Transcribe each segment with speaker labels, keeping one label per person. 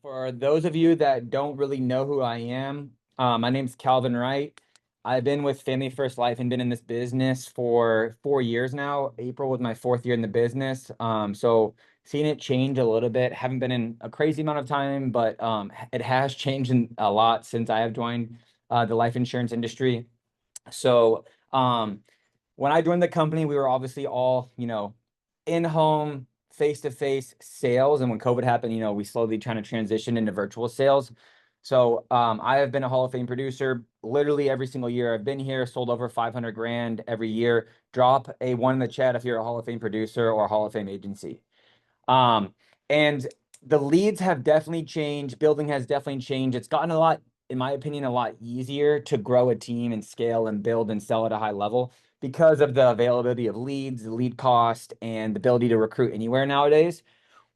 Speaker 1: For those of you that don't really know who I am, my name's Calvin Wright. I've been with Family First Life and been in this business for 4 years now. April was my fourth year in the business. So seeing it change a little bit, haven't been in a crazy amount of time, but it has changed a lot since I have joined the life insurance industry. So um, when I joined the company, we were obviously all, in-home, face-to-face sales. And when COVID happened, we slowly trying to transition into virtual sales. So I have been a Hall of Fame producer literally every single year. I've been here, sold over 500 grand every year. Drop a one in the chat if you're a Hall of Fame producer or a Hall of Fame agency. Um, and the leads have definitely changed. Building has definitely changed. It's gotten a lot, in my opinion, a lot easier to grow a team and scale and build and sell at a high level because of the availability of leads, the lead cost, and the ability to recruit anywhere nowadays.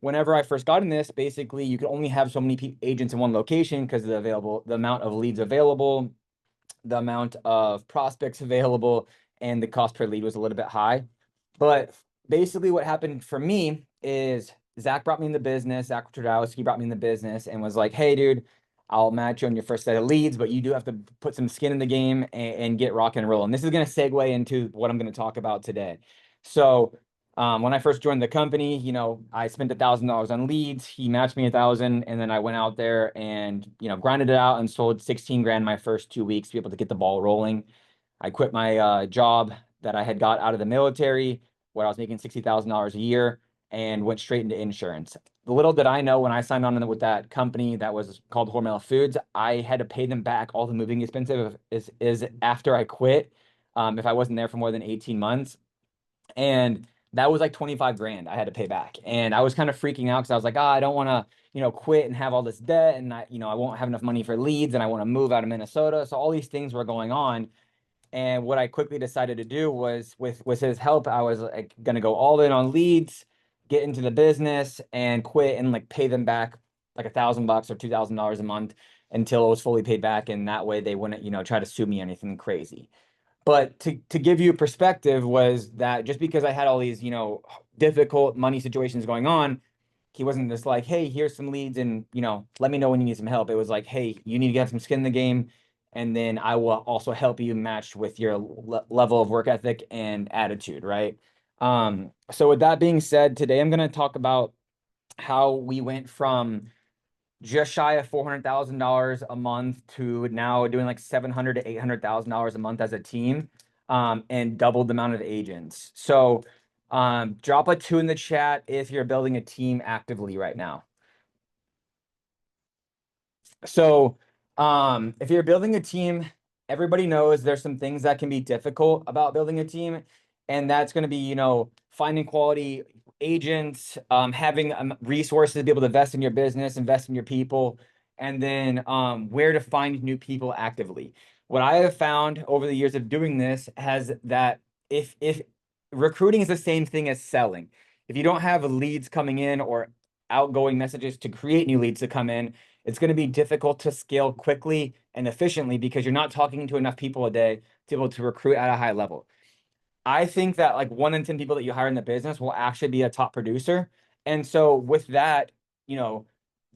Speaker 1: Whenever I first got in this, basically you could only have so many agents in one location because of the amount of leads available, the amount of prospects available, and the cost per lead was a little bit high. But basically, what happened for me is Zach brought me in the business. Zach Tradowski brought me in the business and was like, "Hey, dude, I'll match you on your first set of leads, but you do have to put some skin in the game and get rock and roll." And this is going to segue into what I'm going to talk about today. So, when I first joined the company, I spent $1,000 on leads. He matched me 1,000, and then I went out there and grinded it out and sold 16 grand my first 2 weeks to be able to get the ball rolling. I quit my job that I had got out of the military, where I was making $60,000 a year, and went straight into insurance. Little did I know when I signed on with that company that was called Hormel Foods, I had to pay them back all the moving expenses is after I quit, if I wasn't there for more than 18 months. And that was like 25 grand I had to pay back. And I was kind of freaking out because I was like, I don't want to, quit and have all this debt. And I won't have enough money for leads and I want to move out of Minnesota. So all these things were going on. And what I quickly decided to do was with his help, I was like gonna go all in on leads, get into the business and quit and like pay them back like $1,000 or $2,000 a month until it was fully paid back. And that way they wouldn't, try to sue me or anything crazy. But to give you a perspective was that just because I had all these, difficult money situations going on, he wasn't just like, hey, here's some leads and, let me know when you need some help. It was like, hey, you need to get some skin in the game. And then I will also help you match with your level of work ethic and attitude, right? So with that being said, today I'm going to talk about how we went from just shy of $400,000 a month to now doing like 700 to $800,000 a month as a team, and doubled the amount of agents. So drop a two in the chat if you're building a team actively right now. So if you're building a team, everybody knows there's some things that can be difficult about building a team, and that's going to be, finding quality agents, having resources to be able to invest in your business, invest in your people, and then where to find new people actively. What I have found over the years of doing this has that if recruiting is the same thing as selling, if you don't have leads coming in or outgoing messages to create new leads to come in, it's going to be difficult to scale quickly and efficiently because you're not talking to enough people a day to be able to recruit at a high level. I think that like 1 in 10 people that you hire in the business will actually be a top producer. And so with that,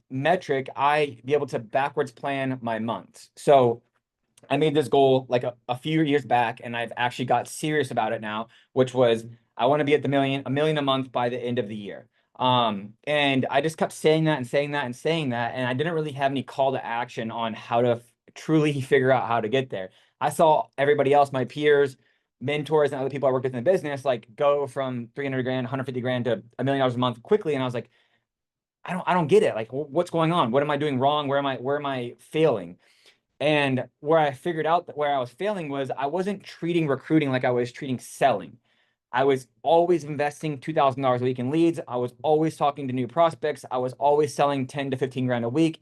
Speaker 1: metric, I be able to backwards plan my months. So I made this goal like a few years back, and I've actually got serious about it now, which was I want to be at a million a month by the end of the year. And I just kept saying that and saying that and saying that, and I didn't really have any call to action on how to truly figure out how to get there. I saw everybody else, my peers, mentors, and other people I worked with in the business, like go from 300 grand, 150 grand to $1 million a month quickly, and I was like, I don't get it. Like, what's going on? What am I doing wrong? Where am I failing? And where I figured out that where I was failing was I wasn't treating recruiting like I was treating selling. I was always investing $2,000 a week in leads. I was always talking to new prospects. I was always selling 10 to 15 grand a week.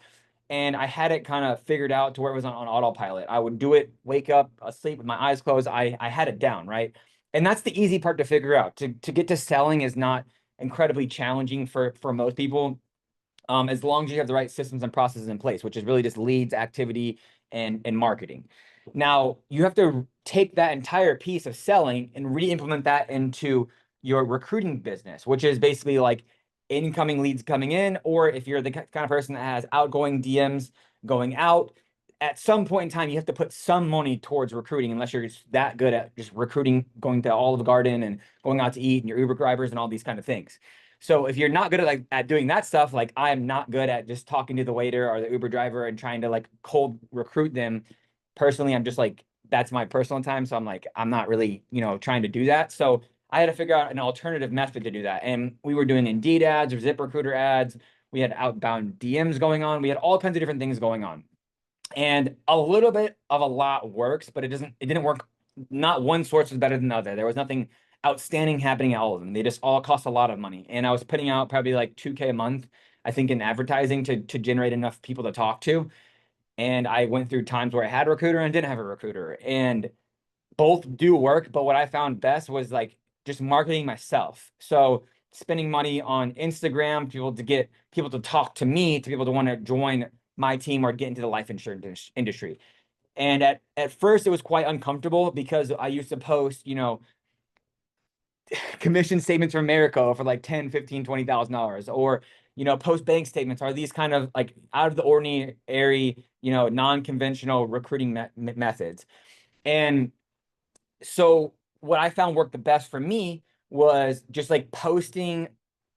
Speaker 1: And I had it kind of figured out to where it was on autopilot. I would do it, wake up, asleep with my eyes closed. I had it down, right? And that's the easy part to figure out. To get to selling is not incredibly challenging for most people, as long as you have the right systems and processes in place, which is really just leads, activity, and marketing. Now, you have to take that entire piece of selling and re-implement that into your recruiting business, which is basically like incoming leads coming in, or if you're the kind of person that has outgoing DMs going out, at some point in time, you have to put some money towards recruiting, unless you're just that good at just recruiting, going to Olive Garden and going out to eat and your Uber drivers and all these kind of things. So if you're not good at at doing that stuff, like I am not good at just talking to the waiter or the Uber driver and trying to like cold recruit them. Personally, I'm just like, that's my personal time. So I'm like, I'm not really, trying to do that. So I had to figure out an alternative method to do that. And we were doing Indeed ads or ZipRecruiter ads. We had outbound DMs going on. We had all kinds of different things going on. And a little bit of a lot works, but it didn't work. Not one source was better than the other. There was nothing outstanding happening at all of them. They just all cost a lot of money. And I was putting out probably like 2K a month, I think, in advertising to generate enough people to talk to. And I went through times where I had a recruiter and didn't have a recruiter. And both do work, but what I found best was like just marketing myself. So spending money on Instagram, people to get people to talk to me, to people to want to join my team or get into the life insurance industry. And at first it was quite uncomfortable because I used to post, commission statements from America for like 10, 15, $20,000, or, post bank statements, are these kind of like out of the ordinary, non-conventional recruiting methods. And so what I found worked the best for me was just like posting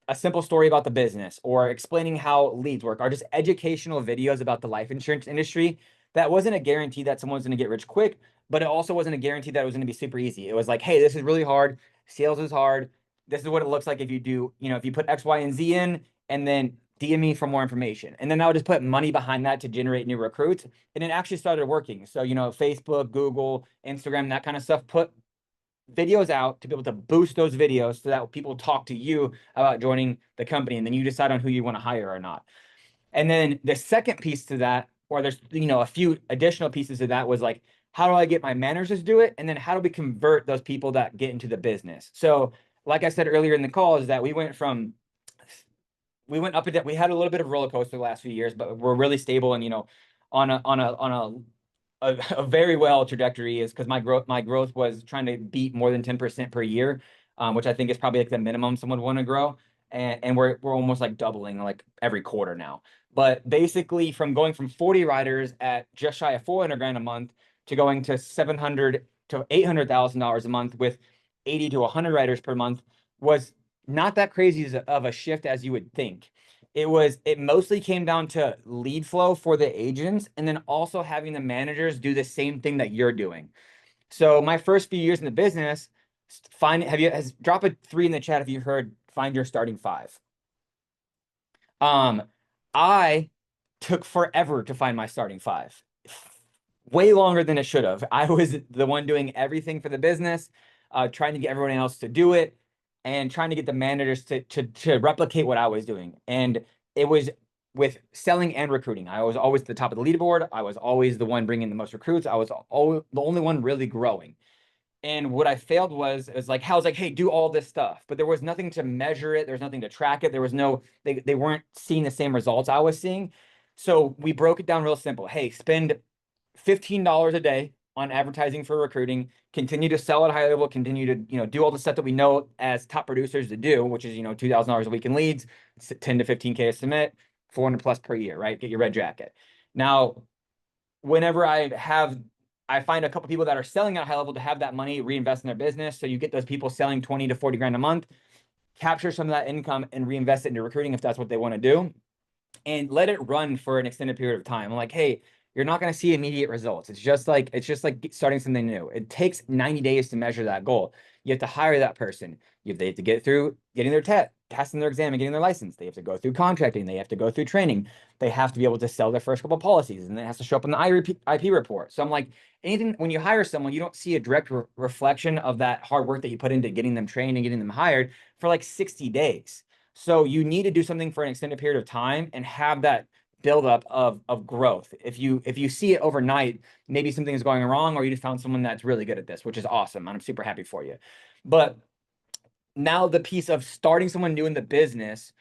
Speaker 1: a simple story about the business or explaining how leads work, or just educational videos about the life insurance industry. That wasn't a guarantee that someone's going to get rich quick, but it also wasn't a guarantee that it was going to be super easy. It was like, hey, this is really hard. Sales is hard. This is what it looks like if you do, if you put X, Y, and Z in, and then DM me for more information. And then I would just put money behind that to generate new recruits. And it actually started working. So, Facebook, Google, Instagram, that kind of stuff, put videos out to be able to boost those videos so that people talk to you about joining the company. And then you decide on who you want to hire or not. And then the second piece to that, or there's, a few additional pieces of that, was like, how do I get my managers to do it? And then how do we convert those people that get into the business? So like I said earlier in the call, is that we went up and down. We had a little bit of roller coaster the last few years, but we're really stable and, on a very well trajectory, is because my growth was trying to beat more than 10% per year, which I think is probably like the minimum someone would want to grow. And we're almost like doubling like every quarter now. But basically, from going from 40 riders at just shy of 400 grand a month to going to 700 to $800,000 a month with 80 to 100 riders per month was not that crazy of a shift as you would think. It mostly came down to lead flow for the agents, and then also having the managers do the same thing that you're doing. So my first few years in the business, drop a 3 in the chat if you heard find your starting 5. I took forever to find my starting 5. Way longer than it should have. I was the one doing everything for the business, trying to get everyone else to do it, and trying to get the managers to replicate what I was doing. And it was with selling and recruiting. I was always at the top of the leaderboard. I was always the one bringing the most recruits. I was always the only one really growing. And what I failed was like, how I was like, hey, do all this stuff, but there was nothing to measure it. There's nothing to track it. There was they weren't seeing the same results I was seeing. So we broke it down real simple. Hey, spend $15 a day on advertising for recruiting, continue to sell at a high level, continue to, do all the stuff that we know as top producers to do, which is, $2,000 a week in leads, 10 to 15K a submit, 400 plus per year, right? Get your red jacket. Now, whenever I find a couple people that are selling at a high level to have that money reinvest in their business. So you get those people selling 20 to 40 grand a month, capture some of that income and reinvest it into recruiting if that's what they want to do, and let it run for an extended period of time. I'm like, hey, you're not going to see immediate results. It's just like starting something new. It takes 90 days to measure that goal. You have to hire that person. They have to get through getting their passing their exam and getting their license. They have to go through contracting. They have to go through training. They have to be able to sell their first couple of policies, and then it has to show up in the IP report. So I'm like, anything, when you hire someone, you don't see a direct reflection of that hard work that you put into getting them trained and getting them hired for like 60 days. So you need to do something for an extended period of time and have that buildup of growth. If you see it overnight, maybe something is going wrong, or you just found someone that's really good at this, which is awesome. I'm super happy for you. But now the piece of starting someone new in the business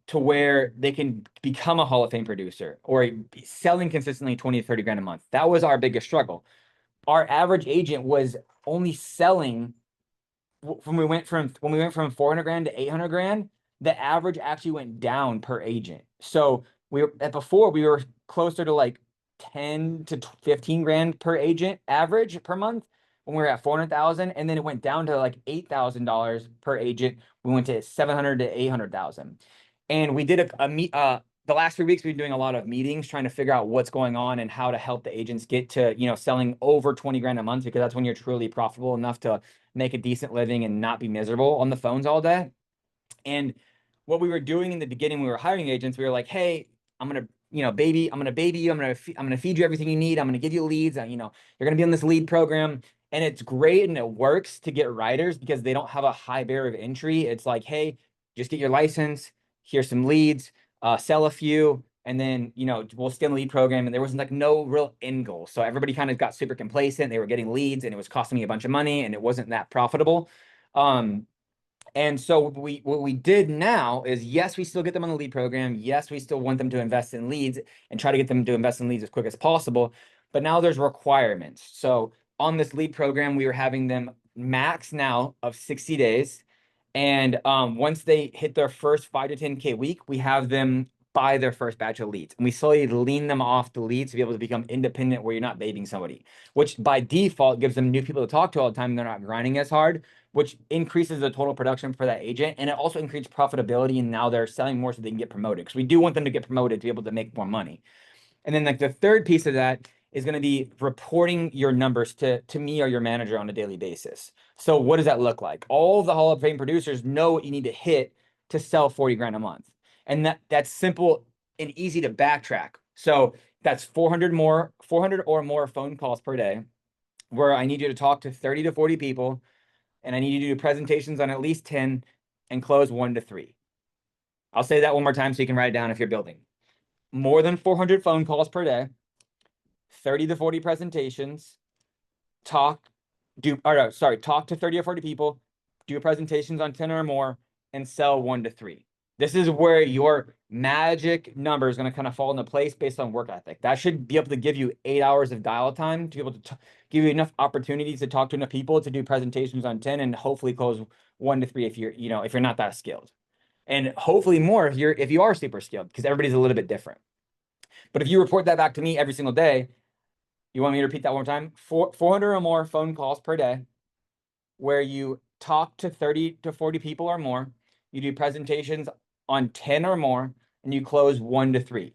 Speaker 1: to where they can become a Hall of Fame producer or selling consistently 20 to 30 grand a month. That was our biggest struggle. Our average agent was only selling when we went from 400 grand to 800 grand. the average actually went down per agent. So before we were closer to like 10 to 15 grand per agent average per month when we were at 400,000, and then it went down to like $8,000 per agent. We went to 700 to 800,000. And we did a meet the last 3 weeks we've been doing a lot of meetings trying to figure out what's going on and how to help the agents get to, selling over 20 grand a month, because that's when you're truly profitable enough to make a decent living and not be miserable on the phones all day. And what we were doing in the beginning, we were hiring agents. We were like, hey, I'm gonna, baby, I'm gonna baby you. I'm gonna feed you everything you need. I'm gonna give you leads. You're gonna be on this lead program, and it's great and it works to get writers because they don't have a high barrier of entry. It's like, hey, just get your license. Here's some leads. Sell a few, and then we'll stay in the lead program. And there was like no real end goal, so everybody kind of got super complacent. They were getting leads, and it was costing me a bunch of money, and it wasn't that profitable. And so what we did now is, yes, we still get them on the lead program. Yes, we still want them to invest in leads and try to get them to invest in leads as quick as possible. But now there's requirements. So on this lead program, we were having them max now of 60 days. And once they hit their first 5 to 10K week, we have them buy their first batch of leads. And we slowly lean them off the leads to be able to become independent, where you're not babying somebody, which by default gives them new people to talk to all the time. They're not grinding as hard, which increases the total production for that agent. And it also increases profitability. And now they're selling more so they can get promoted, because we do want them to get promoted to be able to make more money. And then like the third piece of that is going to be reporting your numbers to me or your manager on a daily basis. So what does that look like? All of the Hall of Fame producers know what you need to hit to sell 40 grand a month. And that's simple and easy to backtrack. So that's 400 or more phone calls per day, where I need you to talk to 30 to 40 people, and I need you to do presentations on at least 10 and close 1 to 3. I'll say that one more time so you can write it down if you're building. More than 400 phone calls per day, 30 to 40 presentations, talk to 30 or 40 people, do presentations on 10 or more, and sell 1 to 3. This is where your magic number is going to kind of fall into place based on work ethic. That should be able to give you 8 hours of dial time to be able to give you enough opportunities to talk to enough people to do presentations on 10 and hopefully close 1 to 3 if you're not that skilled. And hopefully more if you are super skilled, because everybody's a little bit different. But if you report that back to me every single day, you want me to repeat that one more time? 400 or more phone calls per day, where you talk to 30 to 40 people or more, you do presentations on 10 or more, and you close 1 to 3.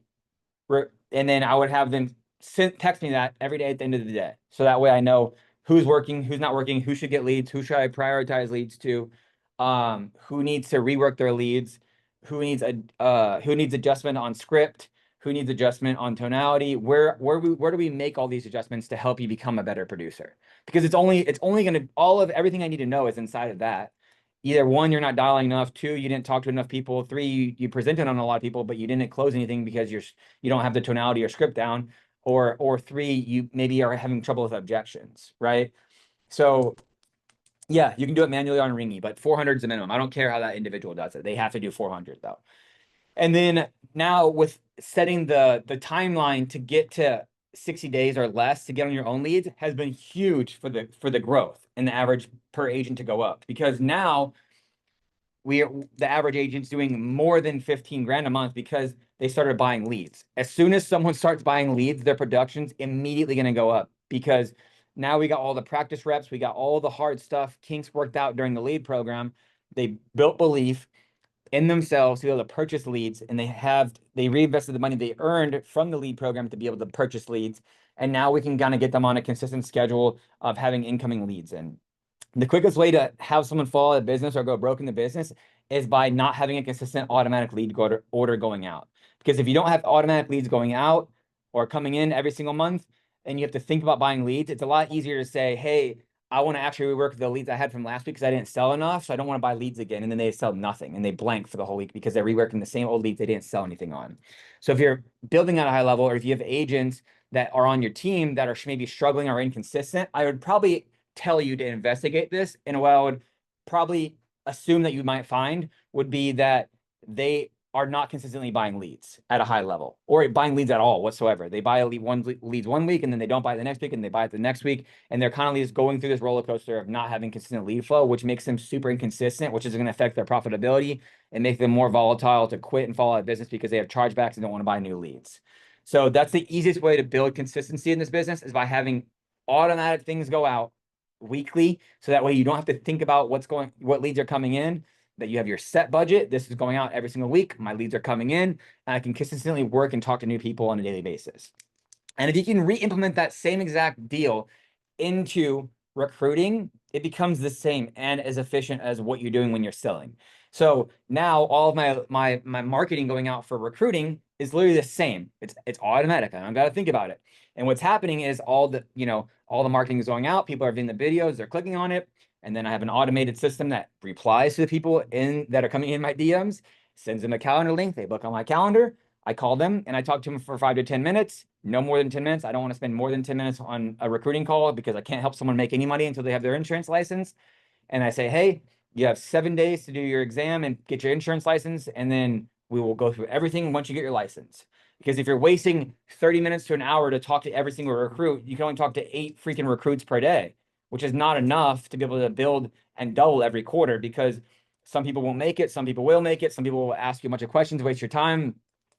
Speaker 1: And then I would have them text me that every day at the end of the day. So that way I know who's working, who's not working, who should get leads, who should I prioritize leads to, who needs to rework their leads, who needs adjustment on script, who needs adjustment on tonality, where do we make all these adjustments to help you become a better producer? Because it's only going to, all of everything I need to know is inside of that. Either 1, you're not dialing enough. 2, you didn't talk to enough people. 3, you presented on a lot of people, but you didn't close anything because you don't have the tonality or script down. Or 3, you maybe are having trouble with objections, right? So yeah, you can do it manually on Ringy, but 400 is the minimum. I don't care how that individual does it. They have to do 400 though. And then now with setting the timeline to get to 60 days or less to get on your own leads has been huge for the growth and the average per agent to go up, because now the average agent's doing more than 15 grand a month because they started buying leads. As soon as someone starts buying leads, their production's immediately going to go up, because now we got all the practice reps, we got all the hard stuff, kinks worked out during the lead program. They built belief in themselves to be able to purchase leads, and they reinvested the money they earned from the lead program to be able to purchase leads. And now we can kind of get them on a consistent schedule of having incoming leads. And the quickest way to have someone fall out of business or go broke in the business is by not having a consistent automatic lead order going out. Because if you don't have automatic leads going out or coming in every single month, and you have to think about buying leads, it's a lot easier to say, hey, I want to actually rework the leads I had from last week because I didn't sell enough, so I don't want to buy leads again. And then they sell nothing and they blank for the whole week because they're reworking the same old leads they didn't sell anything on. So if you're building at a high level, or if you have agents that are on your team that are maybe struggling or inconsistent, I would probably tell you to investigate this. And what I would probably assume that you might find would be that they are not consistently buying leads at a high level or buying leads at all whatsoever. They buy a leads 1 week and then they don't buy it the next week and they buy it the next week. And they're kind of just going through this roller coaster of not having consistent lead flow, which makes them super inconsistent, which is going to affect their profitability and make them more volatile to quit and fall out of business because they have chargebacks and don't want to buy new leads. So that's the easiest way to build consistency in this business, is by having automatic things go out weekly. So that way you don't have to think about what leads are coming in, that you have your set budget. This is going out every single week. My leads are coming in, and I can consistently work and talk to new people on a daily basis. And if you can re-implement that same exact deal into recruiting, it becomes the same and as efficient as what you're doing when you're selling. So now all of my marketing going out for recruiting is literally the same. It's automatic. I don't got to think about it. And what's happening is all the marketing is going out. People are viewing the videos, they're clicking on it. And then I have an automated system that replies to the people that are coming in my DMs, sends them a calendar link. They book on my calendar. I call them and I talk to them for 5 to 10 minutes, no more than 10 minutes. I don't want to spend more than 10 minutes on a recruiting call because I can't help someone make any money until they have their insurance license. And I say, hey, you have 7 days to do your exam and get your insurance license. And then we will go through everything once you get your license. Because if you're wasting 30 minutes to an hour to talk to every single recruit, you can only talk to 8 freaking recruits per day, which is not enough to be able to build and double every quarter, because some people won't make it. Some people will make it. Some people will ask you a bunch of questions, waste your time.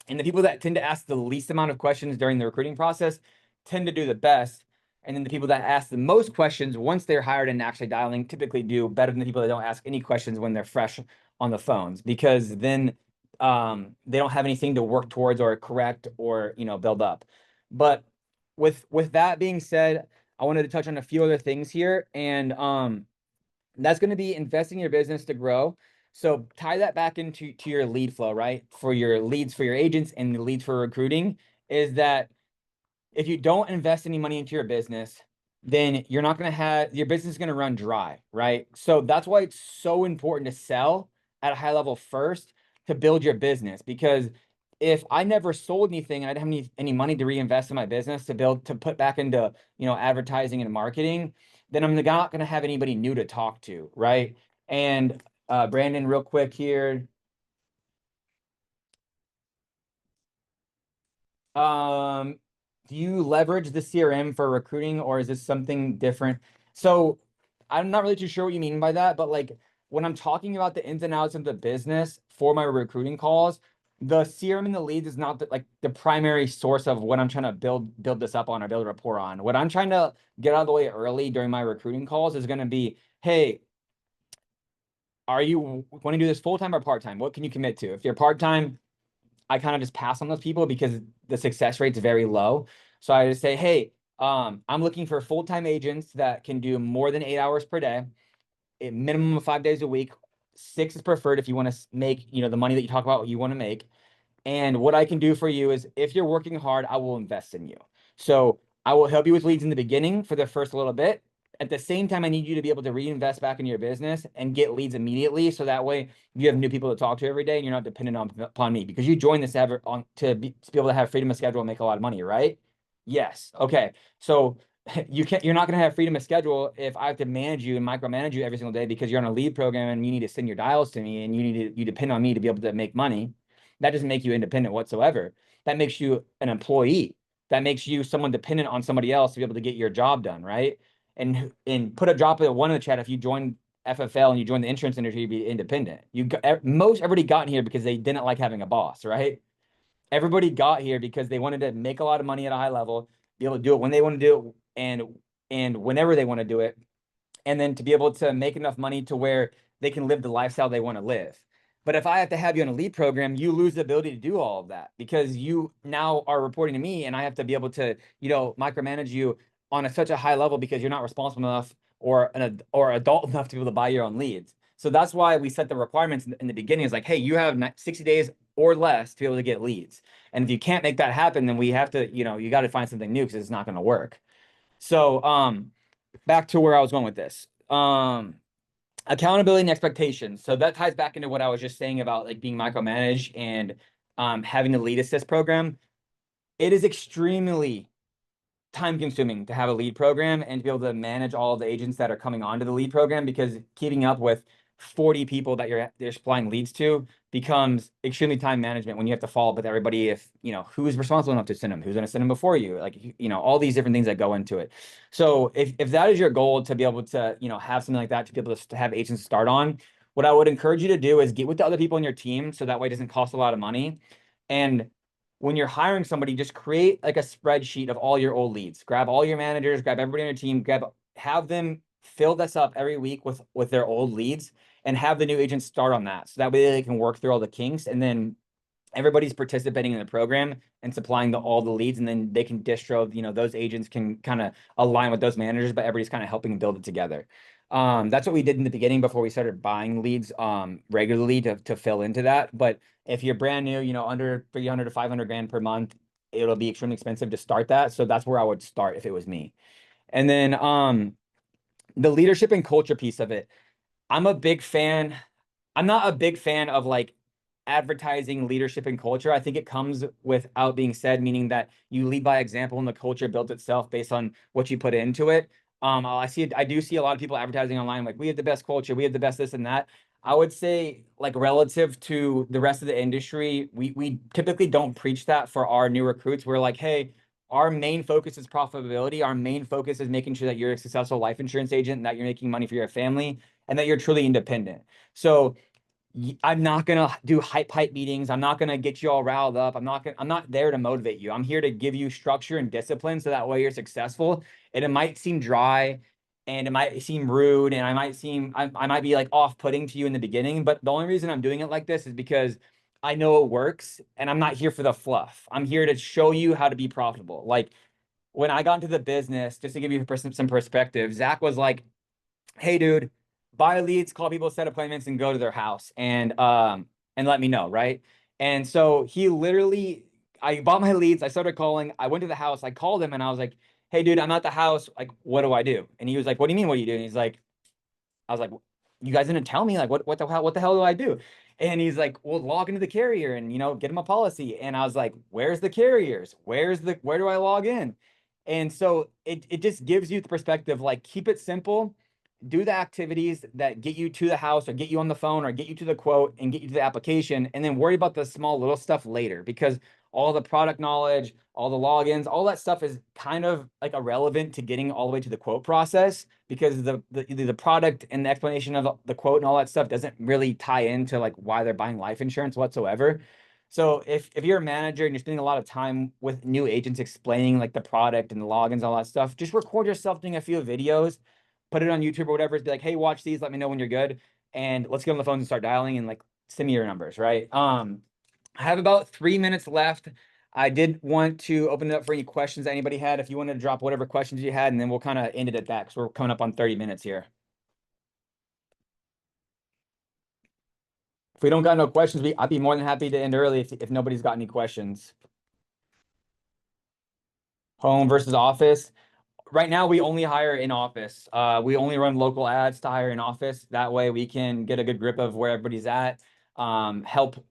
Speaker 1: And the people that tend to ask the least amount of questions during the recruiting process tend to do the best. And then the people that ask the most questions once they're hired and actually dialing typically do better than the people that don't ask any questions when they're fresh on the phones, because then they don't have anything to work towards or correct or build up. But with that being said, I wanted to touch on a few other things here, and that's going to be investing in your business to grow. So tie that back into your lead flow, right? For your leads for your agents and the leads for recruiting, is that if you don't invest any money into your business, then you're not going to have, your business is going to run dry, right? So that's why it's so important to sell at a high level first to build your business. Because if I never sold anything and I didn't have any money to reinvest in my business to put back into, advertising and marketing, then I'm not going to have anybody new to talk to, right? And Brandon, real quick here. Do you leverage the CRM for recruiting, or is this something different? So I'm not really too sure what you mean by that, but like when I'm talking about the ins and outs of the business for my recruiting calls, the CRM and the leads is not the primary source of what I'm trying to build this up on or build a rapport on. What I'm trying to get out of the way early during my recruiting calls is going to be, hey, are you want to do this full-time or part-time? What can you commit to? If you're part-time, I kind of just pass on those people because the success rate's very low. So I just say, hey, I'm looking for full-time agents that can do more than 8 hours per day, a minimum of 5 days a week. 6 is preferred if you want to make, the money that you talk about, what you want to make. And what I can do for you is, if you're working hard, I will invest in you. So I will help you with leads in the beginning for the first little bit. At the same time, I need you to be able to reinvest back in your business and get leads immediately. So that way you have new people to talk to every day and you're not dependent upon me, because you joined this to be able to have freedom of schedule and make a lot of money, right? Yes. Okay. So you're not going to have freedom of schedule if I have to manage you and micromanage you every single day because you're on a lead program and you need to send your dials to me and you depend on me to be able to make money. That doesn't make you independent whatsoever. That makes you an employee. That makes you someone dependent on somebody else to be able to get your job done, right? And put a drop of one in the chat if you join FFL and you join the insurance industry to be independent. Everybody got here because they didn't like having a boss, right? Everybody got here because they wanted to make a lot of money at a high level, be able to do it when they want to do it and whenever they want to do it, and then to be able to make enough money to where they can live the lifestyle they want to live. But if I have to have you on a lead program, you lose the ability to do all of that because you now are reporting to me and I have to be able to, micromanage you on such a high level because you're not responsible enough or adult enough to be able to buy your own leads. So that's why we set the requirements in the beginning. Is like, hey, you have 60 days or less to be able to get leads. And if you can't make that happen, then we have to, you got to find something new because it's not going to work. So back to where I was going with this. Accountability and expectations. So that ties back into what I was just saying about like being micromanaged and having the lead assist program. It is extremely time consuming to have a lead program and to be able to manage all of the agents that are coming onto the lead program, because keeping up with 40 people that you're supplying leads to becomes extremely time management when you have to follow up with everybody. If you know who's responsible enough to send them, who's going to send them before you, like you know, all these different things that go into it. So if that is your goal, to be able to, you know, have something like that, to be able to have agents start on, what I would encourage you to do is get with the other people in your team, so that way it doesn't cost a lot of money. And when you're hiring somebody, just create like a spreadsheet of all your old leads. Grab all your managers, grab everybody on your team, have them fill this up every week with their old leads, and have the new agents start on that. So that way they can work through all the kinks, and then everybody's participating in the program and supplying all the leads, and then they can distro, you know, those agents can kind of align with those managers, but everybody's kind of helping build it together. That's what we did in the beginning before we started buying leads regularly to fill into that. But if you're brand new, you know, under 300 to 500 grand per month, it'll be extremely expensive to start that. So that's where I would start if it was me. And then the leadership and culture piece of it, I'm a big fan. I'm not a big fan of like advertising leadership and culture. I think it comes without being said, meaning that you lead by example and the culture builds itself based on what you put into it. I do see a lot of people advertising online like, we have the best culture, we have the best this and that. I would say, like, relative to the rest of the industry, we typically don't preach that for our new recruits. We're like, hey, our main focus is profitability. Our main focus is making sure that you're a successful life insurance agent, and that you're making money for your family, and that you're truly independent. So I'm not gonna do hype meetings. I'm not gonna get you all riled up. I'm not there to motivate you. I'm here to give you structure and discipline, so that way you're successful. And it might seem dry, and it might seem rude, and I might be like off-putting to you in the beginning, but the only reason I'm doing it like this is because I know it works, and I'm not here for the fluff. I'm here to show you how to be profitable. Like, when I got into the business, just to give you some perspective, Zach was like, hey dude, buy leads, call people, set appointments, and go to their house and let me know, right? And so he literally, I bought my leads, I started calling, I went to the house, I called him, and I was like, hey dude, I'm at the house, like, what do I do? And he was like, what do you mean, what do you do? And he's like, I was like, you guys didn't tell me, like, what the hell do I do? And he's like, well, log into the carrier and, you know, get him a policy. And I was like, where's the carriers? Where do I log in? And so it just gives you the perspective, like, keep it simple, do the activities that get you to the house or get you on the phone or get you to the quote and get you to the application, and then worry about the small little stuff later, because all the product knowledge, all the logins, all that stuff is kind of like irrelevant to getting all the way to the quote process, because the product and the explanation of the quote and all that stuff doesn't really tie into like why they're buying life insurance whatsoever. So if you're a manager and you're spending a lot of time with new agents explaining like the product and the logins, all that stuff, just record yourself doing a few videos, put it on YouTube or whatever. Be like, hey, watch these. Let me know when you're good, and let's get on the phone and start dialing and like send me your numbers, right? I have about 3 minutes left. I did want to open it up for any questions that anybody had. If you want to drop whatever questions you had, and then we'll kind of end it at that, because we're coming up on 30 minutes here. If we don't got no questions, I'd be more than happy to end early if nobody's got any questions. Home versus office. Right now, we only hire in office. We only run local ads to hire in office. That way we can get a good grip of where everybody's at, help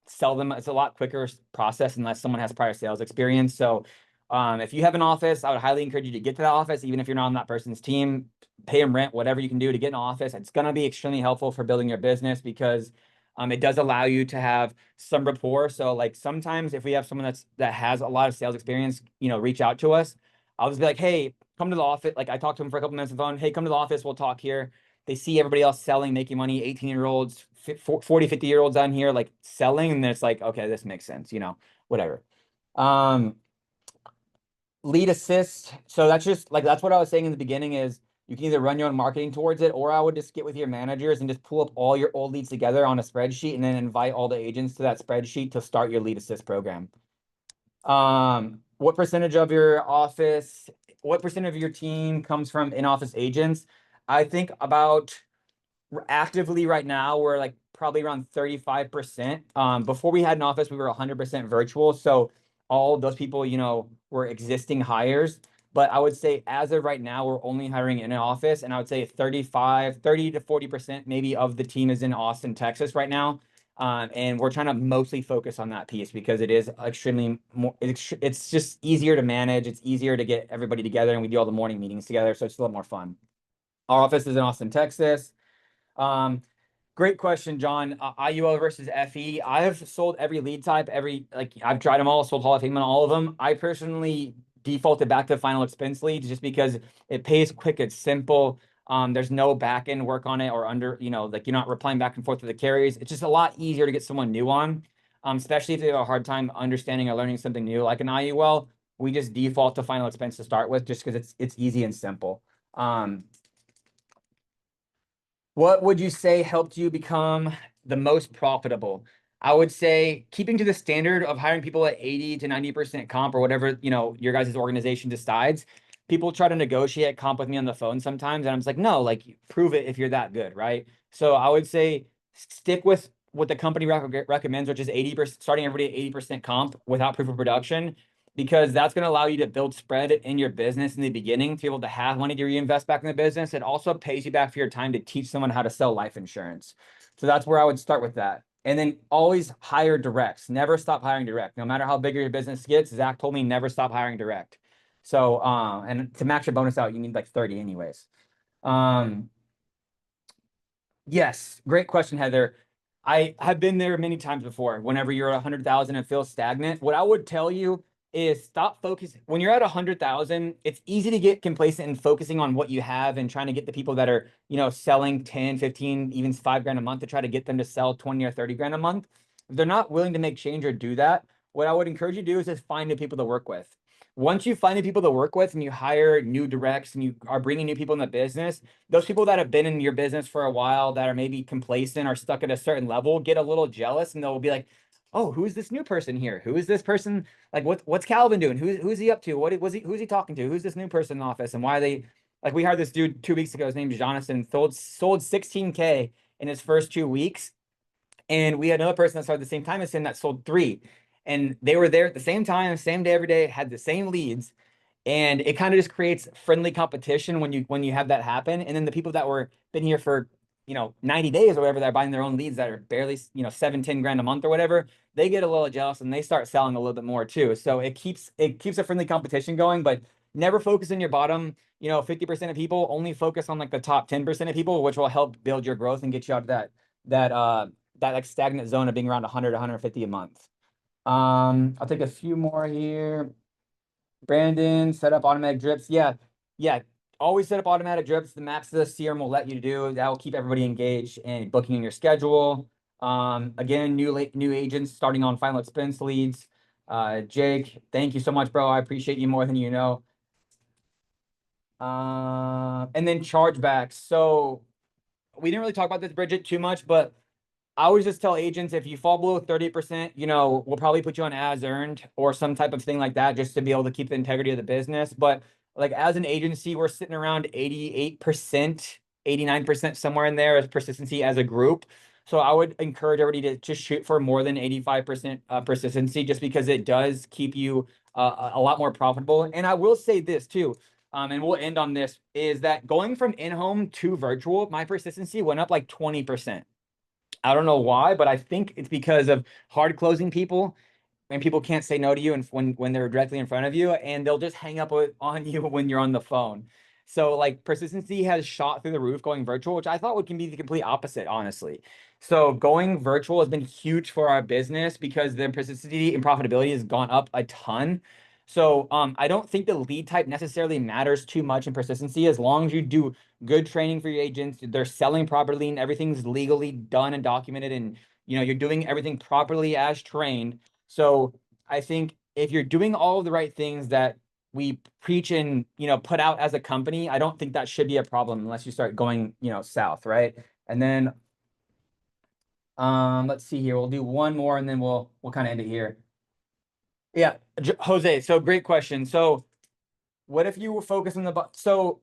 Speaker 1: sell them. It's a lot quicker process unless someone has prior sales experience. So if you have an office, I would highly encourage you to get to that office, even if you're not on that person's team. Pay them rent, whatever you can do to get an office. It's going to be extremely helpful for building your business, because it does allow you to have some rapport. So like sometimes if we have someone that has a lot of sales experience, you know, reach out to us. I'll just be like, hey, come to the office. Like, I talked to him for a couple minutes on the phone. Hey, come to the office. We'll talk here. They see everybody else selling, making money, 18-year-olds, 40, 50-year-olds on here, like selling. And then it's like, okay, this makes sense, you know, whatever. Lead assist. So that's just like, that's what I was saying in the beginning, is you can either run your own marketing towards it, or I would just get with your managers and just pull up all your old leads together on a spreadsheet, and then invite all the agents to that spreadsheet to start your lead assist program. What percentage of your office, what percent of your team comes from in-office agents? I think about, actively right now, we're like probably around 35%. Before we had an office, we were 100% virtual. So all of those people, you know, were existing hires. But I would say as of right now, we're only hiring in an office. And I would say 30 to 40% maybe of the team is in Austin, Texas right now. And we're trying to mostly focus on that piece, because it is extremely more, it's just easier to manage. It's easier to get everybody together, and we do all the morning meetings together. So it's a lot more fun. Our office is in Austin, Texas. Great question, John. IUL versus FE. I have sold every lead type, I've tried them all, sold Hall of Fame on all of them. I personally defaulted back to final expense leads just because it pays quick, it's simple. There's no back end work on it or like you're not replying back and forth to the carriers. It's just a lot easier to get someone new on, especially if they have a hard time understanding or learning something new, like an IUL. We just default to final expense to start with, just because it's easy and simple. Um, what would you say helped you become the most profitable? I would say keeping to the standard of hiring people at 80 to 90% comp or whatever, your guys' organization decides. People try to negotiate comp with me on the phone sometimes, and I'm just like, no, like prove it if you're that good, right? So I would say stick with what the company recommends, which is 80%, starting everybody at 80% comp without proof of production, because that's going to allow you to build spread in your business in the beginning to be able to have money to reinvest back in the business. It also pays you back for your time to teach someone how to sell life insurance. So that's where I would start with that. And then always hire directs. Never stop hiring direct. No matter how big your business gets, Zach told me never stop hiring direct. So, and to max your bonus out, you need like 30 anyways. Um, Yes, great question, Heather. I have been there many times before. Whenever you're at 100,000 and feel stagnant, what I would tell you is stop focusing. When you're at 100,000, it's easy to get complacent and focusing on what you have and trying to get the people that are, selling 10, 15, even 5 grand a month to try to get them to sell 20 or 30 grand a month. If they're not willing to make change or do that, what I would encourage you to do is just find new people to work with. Once you find new people to work with and you hire new directs and you are bringing new people in the business, those people that have been in your business for a while that are maybe complacent or stuck at a certain level get a little jealous and they'll be like, oh, who's this new person here? Who is this person? Like what's Calvin doing? Who's he up to? Who's he talking to? Who's this new person in the office? And why are they like we hired this dude 2 weeks ago, his name's Jonathan, sold 16K in his first 2 weeks. And we had another person that started at the same time as him that sold three. And they were there at the same time, same day, every day, had the same leads, and it kind of just creates friendly competition when you have that happen. And then the people that were been here for 90 days or whatever, that are buying their own leads that are barely 7-10 grand a month or whatever, they get a little jealous and they start selling a little bit more too. So it keeps a friendly competition going, but never focus in your bottom 50% of people. Only focus on like the top 10% of people, which will help build your growth and get you out of that like stagnant zone of being around 100 150 a month. I'll take a few more here. Brandon, set up automatic drips. Yeah, yeah. Always set up automatic drips. The max the CRM will let you do. That will keep everybody engaged and booking in your schedule. Again, new agents starting on final expense leads. Jake, thank you so much, bro. I appreciate you more than you know. And then chargebacks. So we didn't really talk about this, Bridget, too much, but I always just tell agents if you fall below 30%, we'll probably put you on as earned or some type of thing like that just to be able to keep the integrity of the business. But like as an agency, we're sitting around 88%, 89% somewhere in there as persistency as a group. So I would encourage everybody to just shoot for more than 85% persistency just because it does keep you a lot more profitable. And I will say this too, and we'll end on this, is that going from in-home to virtual, my persistency went up like 20%. I don't know why, but I think it's because of hard closing people, and people can't say no to you and when they're directly in front of you, and they'll just hang up on you when you're on the phone. So like persistency has shot through the roof going virtual, which I thought would can be the complete opposite, honestly. So going virtual has been huge for our business because the persistency and profitability has gone up a ton. So I don't think the lead type necessarily matters too much in persistency as long as you do good training for your agents, they're selling properly and everything's legally done and documented, and you're doing everything properly as trained. So I think if you're doing all of the right things that we preach and put out as a company, I don't think that should be a problem unless you start going south, right? And then let's see here. We'll do one more and then we'll kind of end it here. Yeah, Jose. So great question. So what if you were focused on so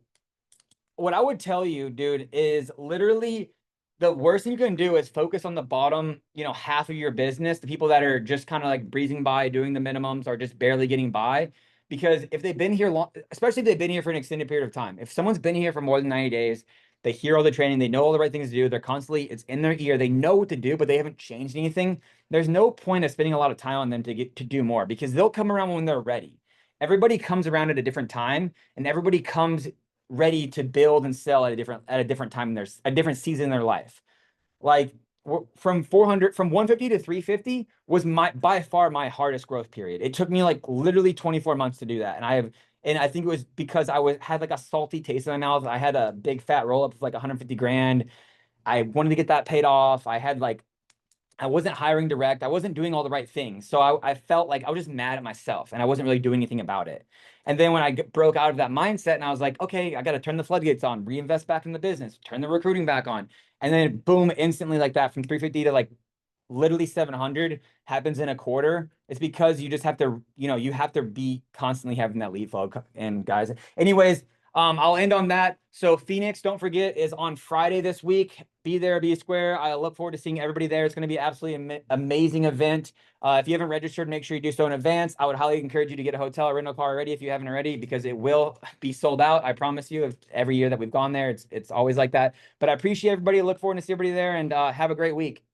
Speaker 1: what I would tell you, dude, is literally the worst thing you can do is focus on the bottom, half of your business, the people that are just kind of like breezing by, doing the minimums, or just barely getting by. Because if they've been here long, especially if they've been here for an extended period of time, if someone's been here for more than 90 days, they hear all the training, they know all the right things to do, they're constantly, it's in their ear, they know what to do, but they haven't changed anything. There's no point of spending a lot of time on them to get to do more because they'll come around when they're ready. Everybody comes around at a different time, and everybody comes ready to build and sell at a different time in a different season in their life. Like from 400, from 150 to 350 was by far my hardest growth period. It took me like literally 24 months to do that. And I think it was because had like a salty taste in my mouth. I had a big fat roll up of like 150 grand. I wanted to get that paid off. I wasn't hiring direct. I wasn't doing all the right things. So I felt like I was just mad at myself and I wasn't really doing anything about it. And then when broke out of that mindset and I was like, okay, I got to turn the floodgates on, reinvest back in the business, turn the recruiting back on. And then boom, instantly like that from 350 to like literally 700 happens in a quarter. It's because you just have to, you have to be constantly having that lead flow. And guys, anyways, I'll end on that. So Phoenix, don't forget, is on Friday this week. Be there, be square. I look forward to seeing everybody there. It's going to be absolutely amazing event. If you haven't registered, make sure you do so in advance. I would highly encourage you to get a hotel or rental car already if you haven't already, because it will be sold out. I promise you. Every year that we've gone there, it's always like that. But I appreciate everybody. Look forward to see everybody there, and have a great week.